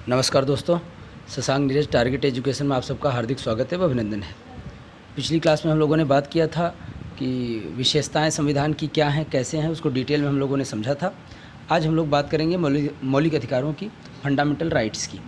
नमस्कार दोस्तों, Shashank Neeraj target education में आप सबका हार्दिक स्वागत है व अभिनंदन है। पिछली क्लास में हम लोगों ने बात किया था कि विशेषताएं संविधान की क्या हैं, कैसे हैं, उसको डिटेल में हम लोगों ने समझा था। आज हम लोग बात करेंगे मौलिक अधिकारों की, फंडामेंटल राइट्स की,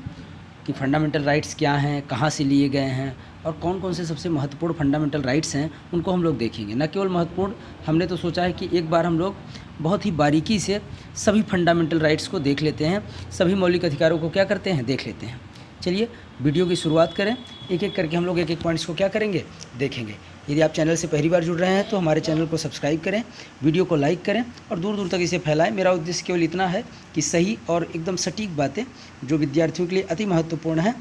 कि फंडामेंटल राइट्स क्या हैं, कहाँ से लिए गए हैं और कौन कौन से सबसे महत्वपूर्ण फंडामेंटल राइट्स हैं, उनको हम लोग देखेंगे। न केवल महत्वपूर्ण, हमने तो सोचा है कि एक बार हम लोग बहुत ही बारीकी से सभी फंडामेंटल राइट्स को देख लेते हैं, सभी मौलिक अधिकारों को क्या करते हैं, देख लेते हैं। चलिए वीडियो की शुरुआत करें, एक एक करके हम लोग एक एक पॉइंट्स को क्या करेंगे, देखेंगे। यदि आप चैनल से पहली बार जुड़ रहे हैं तो हमारे चैनल को सब्सक्राइब करें, वीडियो को लाइक करें और दूर दूर तक इसे फैलाएं। मेरा उद्देश्य केवल इतना है कि सही और एकदम सटीक बातें जो विद्यार्थियों के लिए अति महत्वपूर्ण है,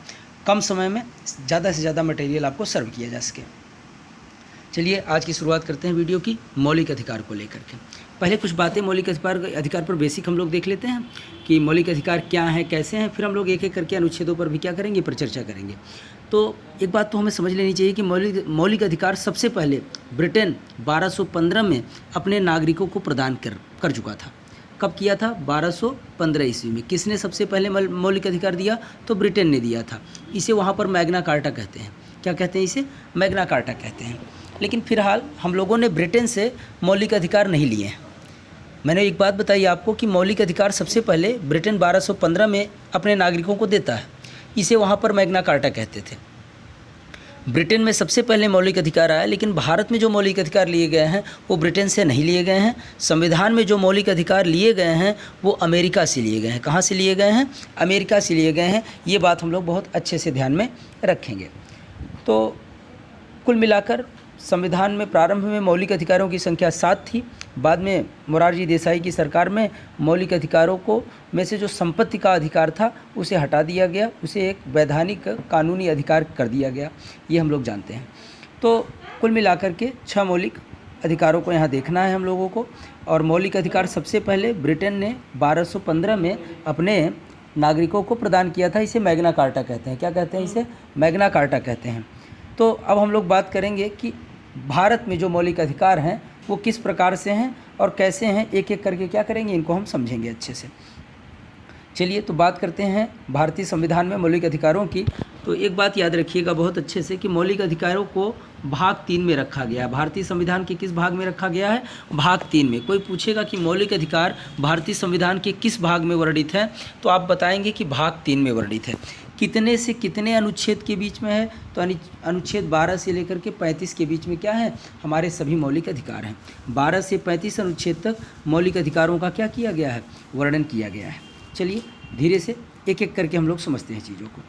कम समय में ज़्यादा से ज़्यादा मटेरियल आपको सर्व किया जा सके। चलिए आज की शुरुआत करते हैं वीडियो की मौलिक अधिकार को लेकर के। पहले कुछ बातें मौलिक अधिकार पर बेसिक हम लोग देख लेते हैं कि मौलिक अधिकार क्या हैं, कैसे हैं, फिर हम लोग एक एक करके अनुच्छेदों पर भी क्या करेंगे, पर चर्चा करेंगे। तो एक बात तो हमें समझ लेनी चाहिए कि मौलिक अधिकार सबसे पहले ब्रिटेन 1215 में अपने नागरिकों को प्रदान कर चुका था। कब किया था? 1215 ईस्वी में। किसने सबसे पहले मौलिक अधिकार दिया? तो ब्रिटेन ने दिया था। इसे वहाँ पर मैग्ना कार्टा कहते हैं। क्या कहते हैं इसे? मैग्ना कार्टा कहते हैं। लेकिन फिलहाल हम लोगों ने ब्रिटेन से मौलिक अधिकार नहीं लिए हैं। मैंने एक बात बताई आपको कि मौलिक अधिकार सबसे पहले ब्रिटेन 1215 में अपने नागरिकों को देता है। इसे वहाँ पर मैग्ना कार्टा कहते थे। ब्रिटेन में सबसे पहले मौलिक अधिकार आया, लेकिन भारत में जो मौलिक अधिकार लिए गए हैं वो ब्रिटेन से नहीं लिए गए हैं। संविधान में जो मौलिक अधिकार लिए गए हैं वो अमेरिका से लिए गए हैं। कहाँ से लिए गए हैं? अमेरिका से लिए गए हैं। ये बात हम लोग बहुत अच्छे से ध्यान में रखेंगे। तो कुल मिलाकर संविधान में प्रारंभ में मौलिक अधिकारों की संख्या 7 थी। बाद में मोरारजी देसाई की सरकार में मौलिक अधिकारों को में से जो संपत्ति का अधिकार था उसे हटा दिया गया, उसे एक वैधानिक कानूनी अधिकार कर दिया गया। ये हम लोग जानते हैं। तो कुल मिलाकर के 6 मौलिक अधिकारों को यहाँ देखना है हम लोगों को। और मौलिक अधिकार सबसे पहले ब्रिटेन ने 1215 में अपने नागरिकों को प्रदान किया था। इसे मैग्ना कार्टा कहते हैं। क्या कहते हैं इसे? मैग्ना कार्टा कहते हैं। तो अब हम लोग बात करेंगे कि भारत में जो मौलिक अधिकार हैं वो किस प्रकार से हैं और कैसे हैं, एक एक करके क्या करेंगे, इनको हम समझेंगे अच्छे से। चलिए तो बात करते हैं भारतीय संविधान में मौलिक अधिकारों की। तो एक बात याद रखिएगा बहुत अच्छे से कि मौलिक अधिकारों को भाग 3 में रखा गया है। भारतीय संविधान के किस भाग में रखा गया है? भाग 3 में। कोई पूछेगा कि मौलिक अधिकार भारतीय संविधान के किस भाग में वर्णित है, तो आप बताएंगे कि भाग 3 में वर्णित है। कितने से कितने अनुच्छेद के बीच में है? तो अनुच्छेद 12 से लेकर के 35 के बीच में क्या है? हमारे सभी मौलिक अधिकार हैं। 12 से 35 अनुच्छेद तक मौलिक अधिकारों का क्या किया गया है? वर्णन किया गया है। चलिए धीरे से एक एक करके हम लोग समझते हैं चीज़ों को।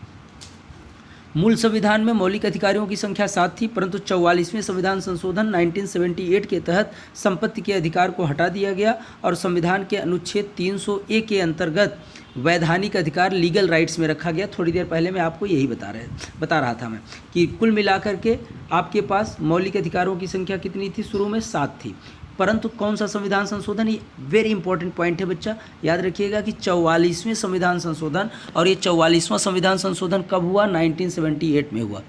मूल संविधान में मौलिक अधिकारों की संख्या 7 थी, परंतु 44वें संविधान संशोधन 1978 के तहत संपत्ति के अधिकार को हटा दिया गया और संविधान के अनुच्छेद 300A के अंतर्गत वैधानिक अधिकार लीगल राइट्स में रखा गया। थोड़ी देर पहले मैं आपको यही बता रहा था मैं कि कुल मिलाकर के आपके पास मौलिक अधिकारों की संख्या कितनी थी? शुरू में 7 थी। परंतु कौन सा संविधान संशोधन? ये वेरी इंपॉर्टेंट पॉइंट है बच्चा, याद रखिएगा कि 44वें संविधान संशोधन। और ये 44वां संविधान संशोधन कब हुआ? 1978 में हुआ।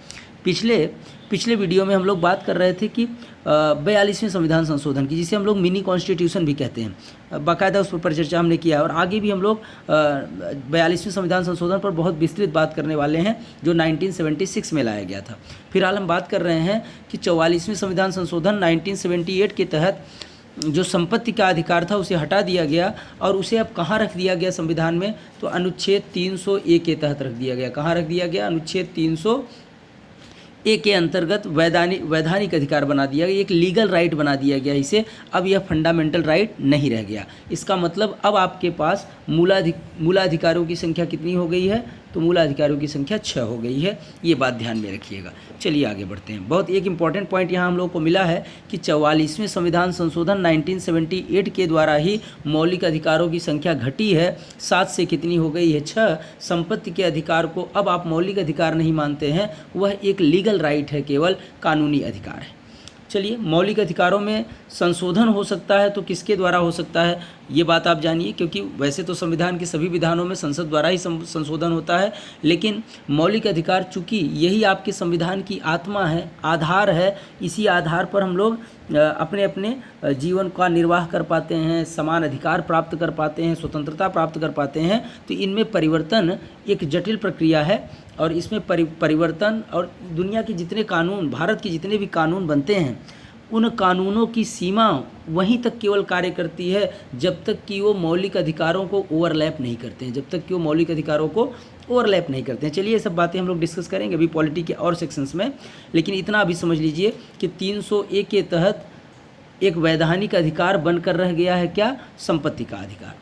पिछले वीडियो में हम लोग बात कर रहे थे कि 42वें संविधान संशोधन की, जिसे हम लोग मिनी कॉन्स्टिट्यूशन भी कहते हैं। बाकायदा उस पर चर्चा हमने किया और आगे भी हम लोग 42वें संविधान संशोधन पर बहुत विस्तृत बात करने वाले हैं, जो 1976 में लाया गया था। फिलहाल हम बात कर रहे हैं कि 44वें संविधान संशोधन 1978 के तहत जो संपत्ति का अधिकार था उसे हटा दिया गया और उसे अब कहाँ रख दिया गया संविधान में? तो अनुच्छेद 300A के तहत रख दिया गया। कहाँ रख दिया गया? अनुच्छेद 300A के अंतर्गत वैधानिक अधिकार बना दिया गया, एक लीगल राइट बना दिया गया इसे। अब यह फंडामेंटल राइट नहीं रह गया। इसका मतलब अब आपके पास मूलाधिकारों की संख्या कितनी हो गई है? तो मूलाधिकारों की संख्या 6 हो गई है। ये बात ध्यान में रखिएगा। चलिए आगे बढ़ते हैं। बहुत एक इंपॉर्टेंट पॉइंट यहाँ हम लोग को मिला है कि 44वें संविधान संशोधन 1978 के द्वारा ही मौलिक अधिकारों की संख्या घटी है, 7 से कितनी हो गई है? 6। संपत्ति के अधिकार को अब आप मौलिक अधिकार नहीं मानते हैं, वह एक लीगल राइट है, केवल कानूनी अधिकार है। चलिए मौलिक अधिकारों में संशोधन हो सकता है तो किसके द्वारा हो सकता है, ये बात आप जानिए। क्योंकि वैसे तो संविधान के सभी विधानों में संसद द्वारा ही संशोधन होता है, लेकिन मौलिक अधिकार चूँकि यही आपके संविधान की आत्मा है, आधार है, इसी आधार पर हम लोग अपने अपने जीवन का निर्वाह कर पाते हैं, समान अधिकार प्राप्त कर पाते हैं, स्वतंत्रता प्राप्त कर पाते हैं। तो इनमें परिवर्तन एक जटिल प्रक्रिया है और इसमें परिवर्तन और दुनिया के जितने कानून, भारत के जितने भी कानून बनते हैं, उन कानूनों की सीमा वहीं तक केवल कार्य करती है जब तक कि वो मौलिक अधिकारों को ओवरलैप नहीं करते हैं, जब तक कि वो मौलिक अधिकारों को ओवरलैप नहीं करते हैं। चलिए ये सब बातें हम लोग डिस्कस करेंगे अभी पॉलिटी के और सेक्शंस में, लेकिन इतना अभी समझ लीजिए कि 301 के तहत एक वैधानिक अधिकार बनकर रह गया है क्या? संपत्ति का अधिकार।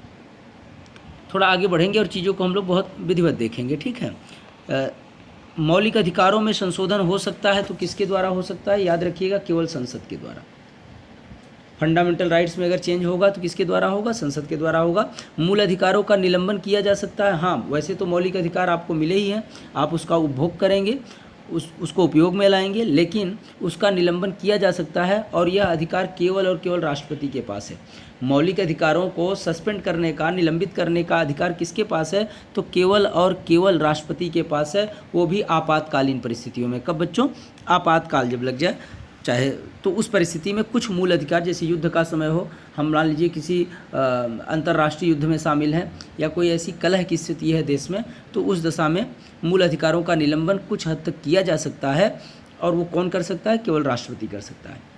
थोड़ा आगे बढ़ेंगे और चीज़ों को हम लोग बहुत विधिवत देखेंगे, ठीक है। मौलिक अधिकारों में संशोधन हो सकता है तो किसके द्वारा हो सकता है? याद रखिएगा, केवल संसद के द्वारा। फंडामेंटल राइट्स में अगर चेंज होगा तो किसके द्वारा होगा? संसद के द्वारा होगा। मूल अधिकारों का निलंबन किया जा सकता है। हाँ, वैसे तो मौलिक अधिकार आपको मिले ही हैं, आप उसका उपभोग करेंगे, उसको उपयोग में लाएंगे, लेकिन उसका निलंबन किया जा सकता है और यह अधिकार केवल और केवल राष्ट्रपति के पास है। मौलिक अधिकारों को सस्पेंड करने का, निलंबित करने का अधिकार किसके पास है? तो केवल और केवल राष्ट्रपति के पास है, वो भी आपातकालीन परिस्थितियों में। कब बच्चों? आपातकाल जब लग जाए, चाहे तो उस परिस्थिति में कुछ मूल अधिकार, जैसे युद्ध का समय हो, हम मान लीजिए किसी अंतर्राष्ट्रीय युद्ध में शामिल हैं या कोई ऐसी कलह की स्थिति है देश में, तो उस दशा में मूल अधिकारों का निलंबन कुछ हद तक किया जा सकता है और वो कौन कर सकता है? केवल राष्ट्रपति कर सकता है।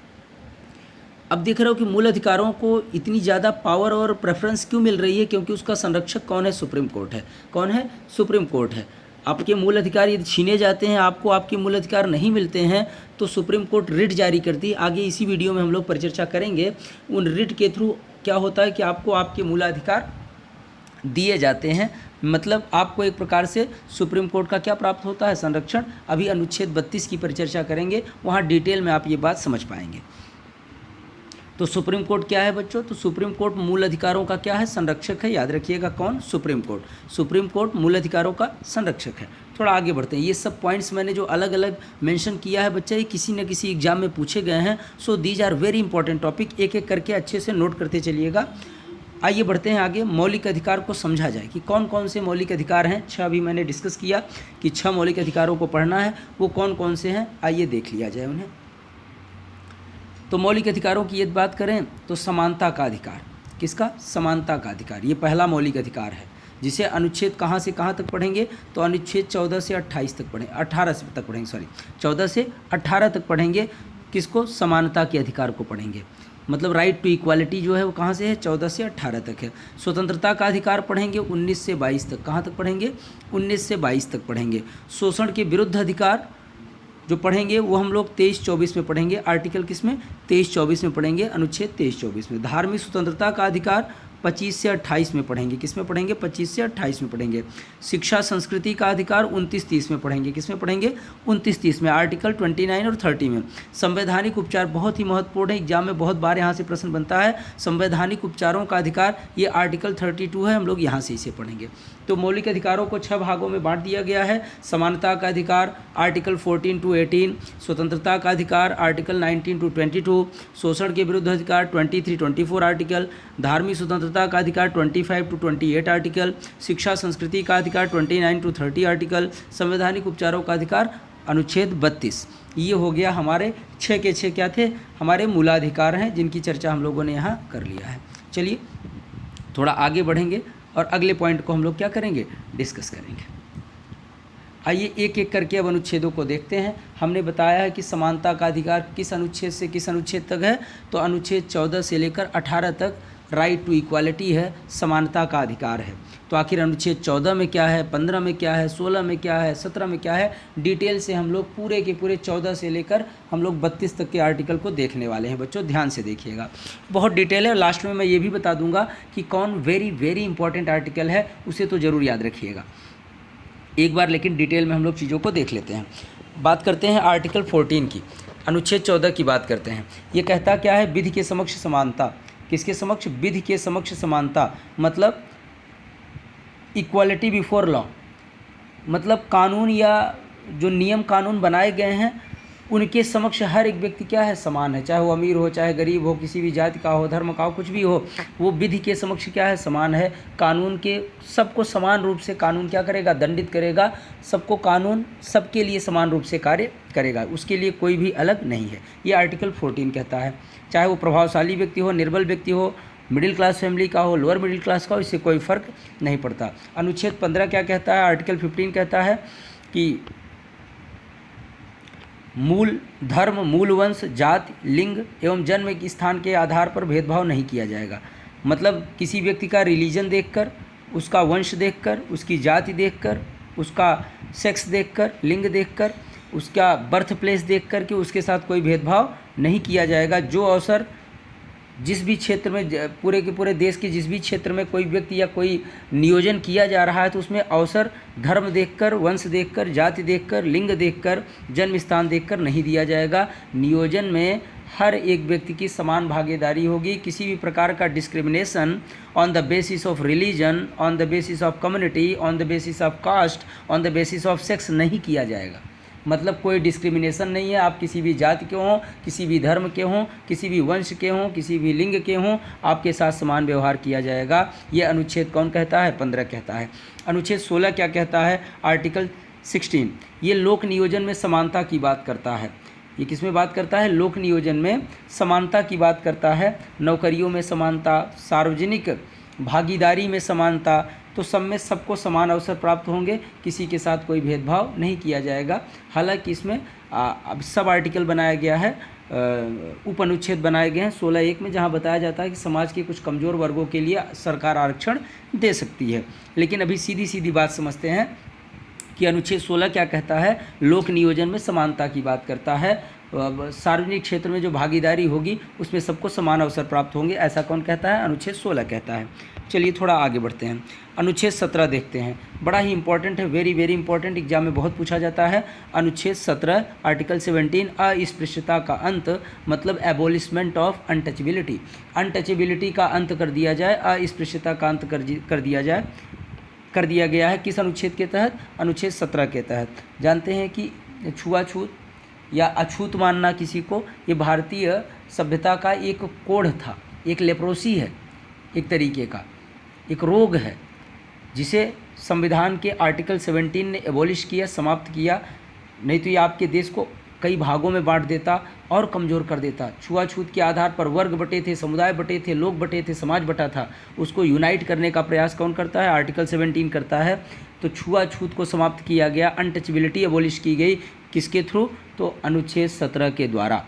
अब देख रहे हो कि मूल अधिकारों को इतनी ज़्यादा पावर और प्रेफरेंस क्यों मिल रही है? क्योंकि उसका संरक्षक कौन है? सुप्रीम कोर्ट है। कौन है? सुप्रीम कोर्ट है। आपके मूल अधिकार यदि छीने जाते हैं, आपको आपके मूल अधिकार नहीं मिलते हैं, तो सुप्रीम कोर्ट रिट जारी करती है। आगे इसी वीडियो में हम लोग परिचर्चा करेंगे उन रिट के थ्रू क्या होता है कि आपको आपके मूलाधिकार दिए जाते हैं। मतलब आपको एक प्रकार से सुप्रीम कोर्ट का क्या प्राप्त होता है? संरक्षण। अभी अनुच्छेद 32 की परिचर्चा करेंगे, वहाँ डिटेल में आप ये बात समझ पाएंगे। तो सुप्रीम कोर्ट क्या है बच्चों? तो सुप्रीम कोर्ट मूल अधिकारों का क्या है? संरक्षक है। याद रखिएगा, कौन? Supreme court. सुप्रीम कोर्ट मूल अधिकारों का संरक्षक है। थोड़ा आगे बढ़ते हैं। ये सब पॉइंट्स मैंने जो अलग अलग मेंशन किया है बच्चा, ये किसी न किसी एग्जाम में पूछे गए हैं। So these are very important topic, एक एक करके अच्छे से नोट करते चलिएगा। आइए बढ़ते हैं आगे। मौलिक अधिकार को समझा जाए कि कौन कौन से मौलिक अधिकार हैं। 6 अभी मैंने डिस्कस किया कि 6 मौलिक अधिकारों को पढ़ना है, वो कौन कौन से हैं, आइए देख लिया जाए उन्हें। तो मौलिक अधिकारों की यदि बात करें तो समानता का अधिकार। किसका? समानता का अधिकार। ये पहला मौलिक अधिकार है जिसे अनुच्छेद कहाँ से कहाँ तक पढ़ेंगे? तो अनुच्छेद 14 से 28 तक पढ़ेंगे, 18 से तक पढ़ेंगे, सॉरी 14 से 18 तक पढ़ेंगे। किसको? समानता के अधिकार को पढ़ेंगे। मतलब राइट टू इक्वालिटी जो है वो कहाँ से है? 14 से 18 तक है। स्वतंत्रता का अधिकार पढ़ेंगे 19 से 22 तक। कहाँ तक पढ़ेंगे? 19 से 22 तक पढ़ेंगे। शोषण के विरुद्ध अधिकार जो पढ़ेंगे वो हम लोग 23-24 में पढ़ेंगे। आर्टिकल किस में? 23-24 में पढ़ेंगे, अनुच्छेद 23-24 में। धार्मिक स्वतंत्रता का अधिकार 25 से 28 में पढ़ेंगे। किस में पढ़ेंगे? 25 से 28 में पढ़ेंगे। शिक्षा संस्कृति का अधिकार 29-30 में पढ़ेंगे। किस में पढ़ेंगे? 29-30 में, आर्टिकल 29 और 30 में। संवैधानिक उपचार बहुत ही महत्वपूर्ण है, एग्जाम में बहुत बार यहाँ से प्रश्न बनता है। संवैधानिक उपचारों का अधिकार ये आर्टिकल 32 है, हम लोग यहाँ से इसे पढ़ेंगे। तो मौलिक अधिकारों को 6 भागों में बांट दिया गया है। समानता का अधिकार आर्टिकल 14 to 18, स्वतंत्रता का अधिकार आर्टिकल 19 to 22, शोषण के विरुद्ध अधिकार 23-24 आर्टिकल, धार्मिक स्वतंत्रता का अधिकार 25 to 28 आर्टिकल, शिक्षा संस्कृति का अधिकार 29 to 30 आर्टिकल, संवैधानिक उपचारों का अधिकार अनुच्छेद 32। ये हो गया हमारे 6 के 6 क्या थे? हमारे मूलाधिकार हैं, जिनकी चर्चा हम लोगों ने यहाँ कर लिया है। चलिए थोड़ा आगे बढ़ेंगे और अगले पॉइंट को हम लोग क्या करेंगे? डिस्कस करेंगे। आइए एक एक करके अब अनुच्छेदों को देखते हैं। हमने बताया है कि समानता का अधिकार किस अनुच्छेद से किस अनुच्छेद तक है? तो अनुच्छेद 14 से लेकर 18 तक राइट टू इक्वालिटी है, समानता का अधिकार है। तो आखिर अनुच्छेद 14 में क्या है, 15 में क्या है, 16 में क्या है, 17 में क्या है, डिटेल से हम लोग पूरे के पूरे 14 से लेकर हम लोग 32 तक के आर्टिकल को देखने वाले हैं। बच्चों ध्यान से देखिएगा, बहुत डिटेल है। लास्ट में मैं ये भी बता दूंगा कि कौन वेरी वेरी इंपॉर्टेंट आर्टिकल है, उसे तो ज़रूर याद रखिएगा एक बार। लेकिन डिटेल में हम लोग चीज़ों को देख लेते हैं। बात करते हैं आर्टिकल 14 की, अनुच्छेद 14 की बात करते हैं। ये कहता क्या है? विधि के समक्ष समानता। किसके समक्ष? विधि के समक्ष समानता, मतलब इक्वालिटी बिफोर लॉ। मतलब कानून या जो नियम कानून बनाए गए हैं उनके समक्ष हर एक व्यक्ति क्या है, समान है, चाहे वो अमीर हो, चाहे गरीब हो, किसी भी जाति का हो, धर्म का हो, कुछ भी हो, वो विधि के समक्ष क्या है, समान है। कानून के सबको समान रूप से कानून क्या करेगा, दंडित करेगा। सबको कानून सबके लिए समान रूप से कार्य करेगा, उसके लिए कोई भी अलग नहीं है। ये आर्टिकल 14 कहता है। चाहे वो प्रभावशाली व्यक्ति हो, निर्बल व्यक्ति हो, मिडिल क्लास फैमिली का हो, लोअर मिडिल क्लास का हो, इससे कोई फ़र्क नहीं पड़ता। अनुच्छेद 15 क्या कहता है, आर्टिकल 15 कहता है कि मूल धर्म, मूल वंश, जाति, लिंग एवं जन्म के स्थान के आधार पर भेदभाव नहीं किया जाएगा। मतलब किसी व्यक्ति का रिलीजन देखकर, उसका वंश देखकर, उसकी जाति देखकर, उसका सेक्स देखकर, लिंग देखकर, उसका बर्थ प्लेस देखकर के उसके साथ कोई भेदभाव नहीं किया जाएगा। जो अवसर जिस भी क्षेत्र में, पूरे के पूरे देश के जिस भी क्षेत्र में कोई व्यक्ति या कोई नियोजन किया जा रहा है, तो उसमें अवसर धर्म देखकर, वंश देखकर, जाति देखकर, लिंग देखकर, जन्म स्थान देखकर नहीं दिया जाएगा। नियोजन में हर एक व्यक्ति की समान भागीदारी होगी। किसी भी प्रकार का discrimination on the basis of religion, on the basis of community, on the basis of caste, on the basis of sex नहीं किया जाएगा। मतलब कोई डिस्क्रिमिनेशन नहीं है। आप किसी भी जाति के हों, किसी भी धर्म के हों, किसी भी वंश के हों, किसी भी लिंग के हों, आपके साथ समान व्यवहार किया जाएगा। ये अनुच्छेद कौन कहता है, 15 कहता है। अनुच्छेद 16 क्या कहता है, आर्टिकल 16, ये लोक नियोजन में समानता की बात करता है। ये किस में बात करता है, लोक नियोजन में समानता की बात करता है। नौकरियों में समानता, सार्वजनिक भागीदारी में समानता, तो सब में सबको समान अवसर प्राप्त होंगे, किसी के साथ कोई भेदभाव नहीं किया जाएगा। हालांकि इसमें अब सब आर्टिकल बनाया गया है, उप अनुच्छेद बनाए गए हैं 16(1) में, जहां बताया जाता है कि समाज के कुछ कमज़ोर वर्गों के लिए सरकार आरक्षण दे सकती है। लेकिन अभी सीधी सीधी बात समझते हैं कि अनुच्छेद 16 क्या कहता है, लोक नियोजन में समानता की बात करता है। सार्वजनिक क्षेत्र में जो भागीदारी होगी उसमें सबको समान अवसर प्राप्त होंगे, ऐसा कौन कहता है, अनुच्छेद 16 कहता है। चलिए थोड़ा आगे बढ़ते हैं, अनुच्छेद 17 देखते हैं। बड़ा ही इंपॉर्टेंट है, वेरी वेरी इंपॉर्टेंट, एग्जाम में बहुत पूछा जाता है। अनुच्छेद 17 आर्टिकल 17, अस्पृश्यता का अंत, मतलब एबोलिशमेंट ऑफ अनटचेबिलिटी। अनटचेबिलिटी का अंत कर दिया जाए, अस्पृश्यता का अंत कर दिया गया है। किस अनुच्छेद के तहत, अनुच्छेद 17 के तहत। जानते हैं कि छुआछूत या अछूत मानना किसी को, ये भारतीय सभ्यता का एक कोढ़ था, एक लेप्रोसी है, एक तरीके का एक रोग है, जिसे संविधान के आर्टिकल 17 ने एबॉलिश किया, समाप्त किया। नहीं तो ये आपके देश को कई भागों में बांट देता और कमज़ोर कर देता। छुआछूत के आधार पर वर्ग बटे थे, समुदाय बटे थे, लोग बटे थे, समाज बटा था। उसको यूनाइट करने का प्रयास कौन करता है, आर्टिकल 17 करता है। तो छुआछूत को समाप्त किया गया, अनटचेबिलिटी एबॉलिश की गई, किसके थ्रू, तो अनुच्छेद 17 के द्वारा।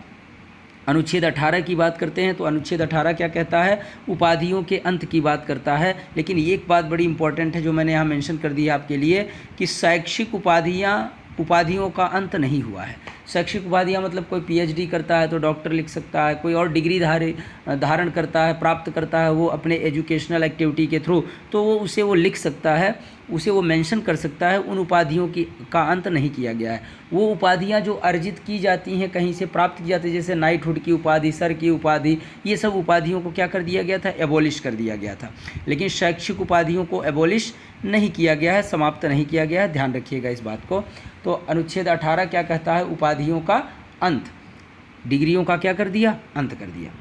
अनुच्छेद 18 की बात करते हैं तो अनुच्छेद 18 क्या कहता है, उपाधियों के अंत की बात करता है। लेकिन एक बात बड़ी इंपॉर्टेंट है जो मैंने यहाँ मेंशन कर दी है आपके लिए, कि शैक्षिक उपाधियों का अंत नहीं हुआ है। शैक्षिक उपाधियाँ मतलब कोई पीएचडी करता है तो डॉक्टर लिख सकता है, कोई और डिग्री धारण करता है, प्राप्त करता है वो अपने एजुकेशनल एक्टिविटी के थ्रू, तो वो लिख सकता है, उसे वो मेंशन कर सकता है। उन उपाधियों का अंत नहीं किया गया है। वो उपाधियाँ जो अर्जित की जाती हैं, कहीं से प्राप्त की जाती है, जैसे नाइटहुड की उपाधि, सर की उपाधि, ये सब उपाधियों को क्या कर दिया गया था, एबॉलिश कर दिया गया था। लेकिन शैक्षिक उपाधियों को एबॉलिश नहीं किया गया है, समाप्त नहीं किया गया है, ध्यान रखिएगा इस बात को। तो अनुच्छेद 18 क्या कहता है, उपाधियों का अंत, डिग्रियों का क्या कर दिया, अंत कर दिया।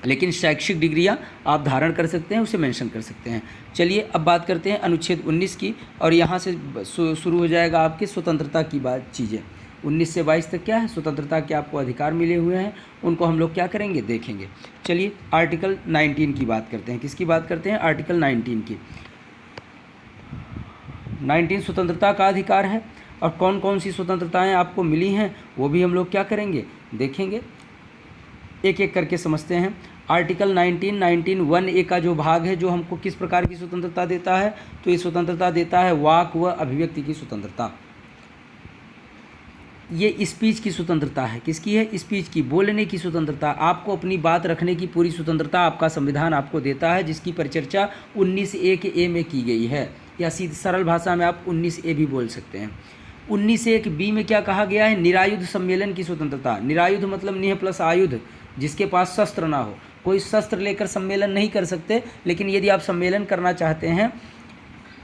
लेकिन शैक्षिक डिग्रियां आप धारण कर सकते हैं, उसे मेंशन कर सकते हैं। चलिए अब बात करते हैं अनुच्छेद 19 की, और यहाँ से शुरू हो जाएगा आपकी स्वतंत्रता की बात चीज़ें। 19 से 22 तक क्या है, स्वतंत्रता के आपको अधिकार मिले हुए हैं, उनको हम लोग क्या करेंगे, देखेंगे। चलिए आर्टिकल 19 की बात करते हैं। किसकी बात करते हैं, आर्टिकल 19 की। 19 स्वतंत्रता का अधिकार है, और कौन कौन सी स्वतंत्रताएं आपको मिली हैं वो भी हम लोग क्या करेंगे, देखेंगे, एक एक करके समझते हैं। आर्टिकल 19(1)(a) का जो भाग है, जो हमको किस प्रकार की स्वतंत्रता देता है, तो ये स्वतंत्रता देता है वाक व अभिव्यक्ति की स्वतंत्रता। ये स्पीच की स्वतंत्रता है, किसकी है, स्पीच की, बोलने की स्वतंत्रता। आपको अपनी बात रखने की पूरी स्वतंत्रता आपका संविधान आपको देता है, जिसकी परिचर्चा 19(a) के ए में की गई है, या सीधी सरल भाषा में आप 19(a) भी बोल सकते हैं। 19(1)(b) में क्या कहा गया है, निरायुध सम्मेलन की स्वतंत्रता। निरायुध मतलब निह प्लस आयुध, जिसके पास शस्त्र ना हो। कोई शस्त्र लेकर सम्मेलन नहीं कर सकते, लेकिन यदि आप सम्मेलन करना चाहते हैं,